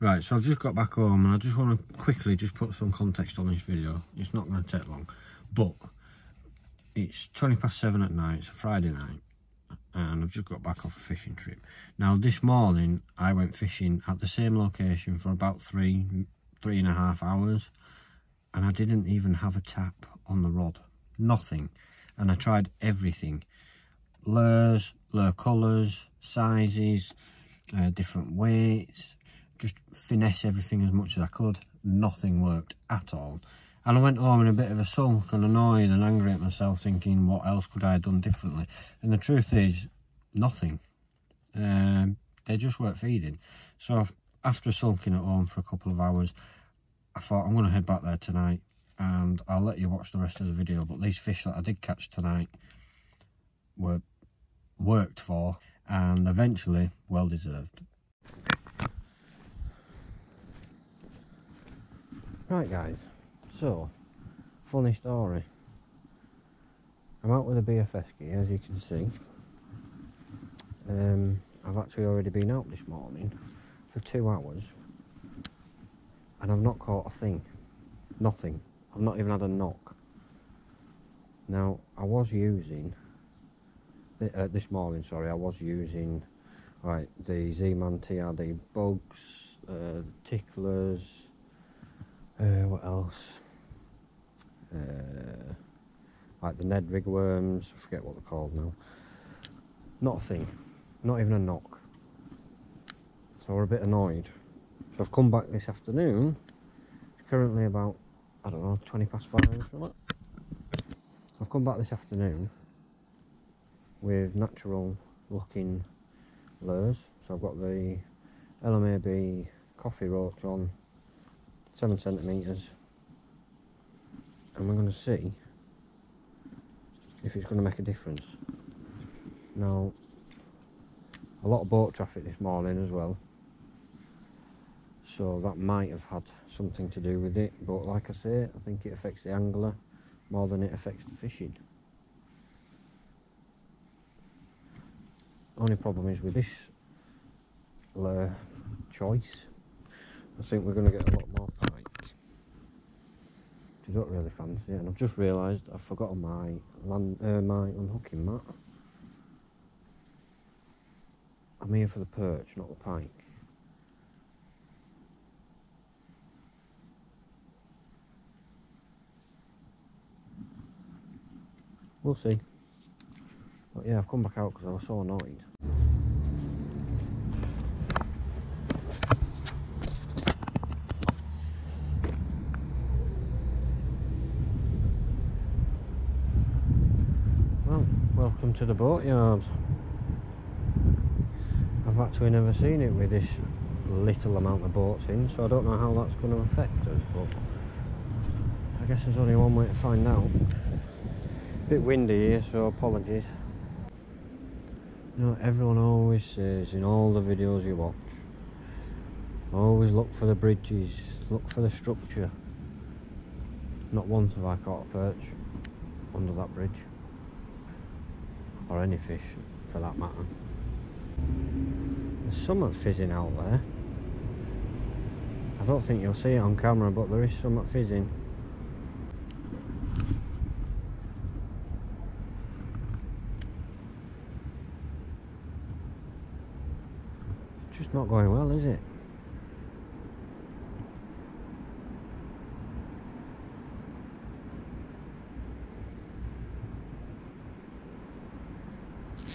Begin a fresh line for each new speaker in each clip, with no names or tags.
Right, so I've just got back home and I just want to quickly just put some context on this video. It's not going to take long, but it's 7:20 at night, it's a Friday night, and I've just got back off a fishing trip. Now this morning I went fishing at the same location for about three and a half hours, and I didn't even have a tap on the rod, nothing. And I tried everything, lures, lure colours, sizes, different weights, just finesse everything as much as I could. Nothing worked at all. And I went home in a bit of a sulk and annoyed and angry at myself, thinking what else could I have done differently. And the truth is, nothing. They just weren't feeding. So after sulking at home for a couple of hours, I thought I'm going to head back there tonight and I'll let you watch the rest of the video. But these fish that I did catch tonight were worked for and eventually well deserved. Right guys, so funny story. I'm out with a BFS gear, as you can see. I've actually already been out this morning for 2 hours and I've not caught a thing, nothing. I've not even had a knock. Now I was using this morning, sorry, I was using right the Z-Man TRD bugs, ticklers, what else? Like the Ned rigworms, I forget what they're called now. Not a thing, not even a knock. So we're a bit annoyed. So I've come back this afternoon. It's currently about, I don't know, 5:20 or something. I've come back this afternoon with natural looking lures. So I've got the LMAB Kofi roach on, 7 centimetres, and we're going to see if it's going to make a difference. Now, a lot of boat traffic this morning as well, so that might have had something to do with it, but like I say, I think it affects the angler more than it affects the fishing. Only problem is with this lure choice, I think we're going to get a lot more pike, which I don't really fancy. And I've just realised I've forgotten my my unhooking mat. I'm here for the perch, not the pike. We'll see. But yeah, I've come back out because I was so annoyed. Well, welcome to the boatyard. I've actually never seen it with this little amount of boats in, so I don't know how that's going to affect us, but I guess there's only one way to find out. A bit windy here, so apologies. You know, everyone always says in all the videos you watch, always look for the bridges, look for the structure. Not once have I caught a perch under that bridge, or any fish for that matter. There's something fizzing out there. I don't think you'll see it on camera, but there is something fizzing. It's just not going well, is it?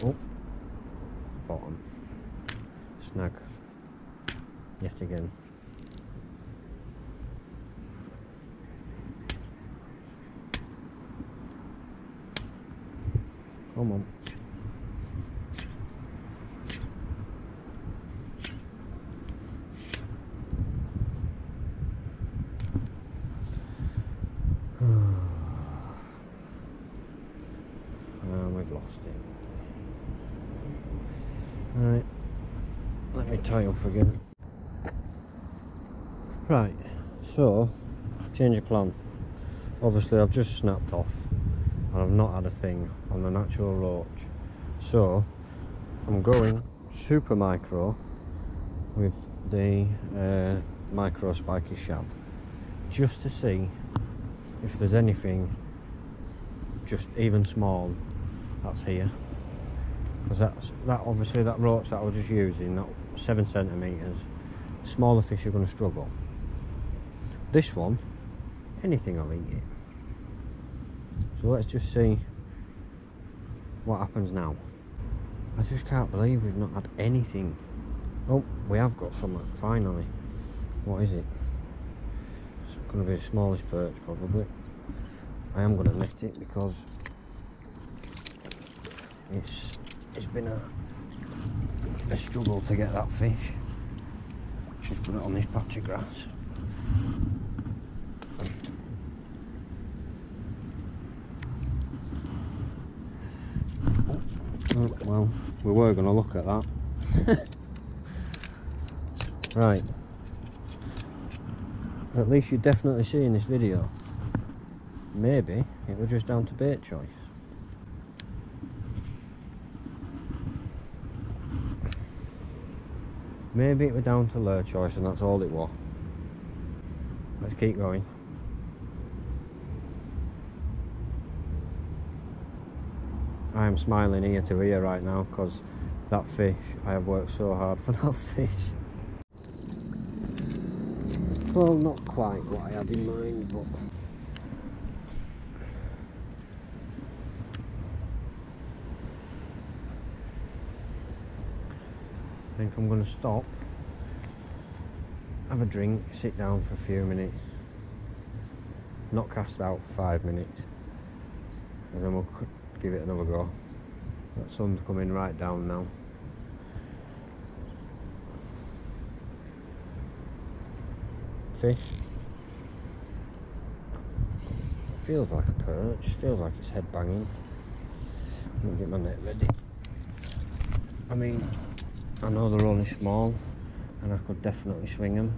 Oh, bottom. Snag. Yet again. Come on. We've lost it. Right, let me tie off again. Right, so change of plan. Obviously I've just snapped off and I've not had a thing on the natural roach, so I'm going super micro with the micro spiky shad, just to see if there's anything just even small that's here, because that obviously that roach that I was just using, that 7 centimetres, smaller fish are going to struggle. This one, anything will eat it. So let's just see what happens now. I just can't believe we've not had anything. Oh, we have got something finally. What is it? It's going to be the smallest perch probably. I am going to net it because it's been a struggle to get that fish. Just put it on this patch of grass. Oh, well, we were going to look at that. Right. At least you're definitely seeing this video. Maybe it was just down to bait choice. Maybe it was down to lure choice and that's all it was. Let's keep going. I am smiling ear to ear right now because that fish, I have worked so hard for that fish. Well, not quite what I had in mind, but I think I'm going to stop, have a drink, sit down for a few minutes, not cast out for 5 minutes, and then we'll give it another go. That sun's coming right down now. Fish. Feels like a perch, feels like it's head banging. Let me get my net ready. I mean, I know they're only small and I could definitely swing them,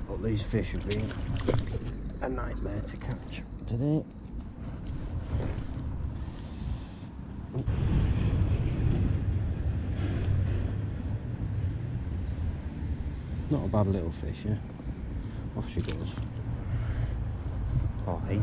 but these fish have been a nightmare to catch today. Not a bad little fish, yeah. Off she goes. Oh, hey.